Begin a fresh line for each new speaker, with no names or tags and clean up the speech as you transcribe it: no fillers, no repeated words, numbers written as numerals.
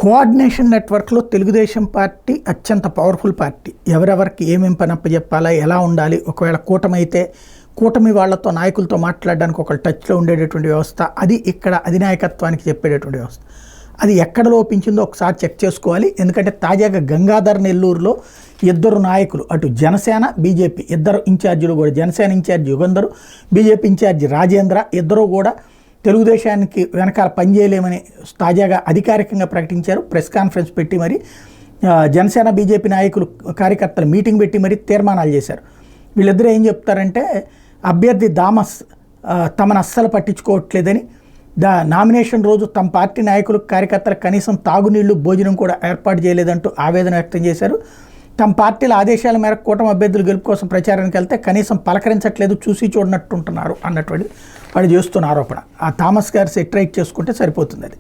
Coordination నెట్వర్క్లో Telugu Desam party అత్యంత powerful party. ఎవరెవరికి ఏమేం పని అప్పచెప్పాలా, ఎలా ఉండాలి, ఒకవేళ కూటమి అయితే కూటమి వాళ్ళతో నాయకులతో మాట్లాడడానికి ఒక టచ్లో ఉండేటటువంటి వ్యవస్థ, అది ఇక్కడ అధినాయకత్వానికి చెప్పేటటువంటి వ్యవస్థ. అది ఎక్కడ లోపించిందో ఒకసారి చెక్ చేసుకోవాలి. ఎందుకంటే తాజాగా గంగాధర్ నెల్లూరులో ఇద్దరు నాయకులు, అటు జనసేన బీజేపీ ఇద్దరు ఇన్ఛార్జీలు కూడా, జనసేన ఇన్ఛార్జి యుగంధరు, బీజేపీ ఇన్ఛార్జి రాజేంద్ర, ఇద్దరు కూడా తెలుగుదేశానికి వెనకాల పనిచేయలేమని తాజాగా అధికారికంగా ప్రకటించారు. ప్రెస్ కాన్ఫరెన్స్ పెట్టి మరి జనసేన బీజేపీ నాయకులు కార్యకర్తలు మీటింగ్ పెట్టి మరి తీర్మానాలు చేశారు. వీళ్ళిద్దరూ ఏం చెప్తారంటే, అభ్యర్థి దామస్ తమను అస్సలు పట్టించుకోవట్లేదని, నామినేషన్ రోజు తమ పార్టీ నాయకులు కార్యకర్తలకు కనీసం తాగునీళ్లు భోజనం కూడా ఏర్పాటు చేయలేదంటూ ఆవేదన వ్యక్తం చేశారు. తమ పార్టీల ఆదేశాల మేరకు కూటమి అభ్యర్థులు గెలుపు కోసం ప్రచారానికి వెళ్తే కనీసం పలకరించట్లేదు, చూసి చూడనట్టుంటున్నారు అన్నటువంటి వాళ్ళు చేస్తున్న ఆరోపణ. ఆ థామస్ గారు సెటిరైట్ చేసుకుంటే సరిపోతుంది. అది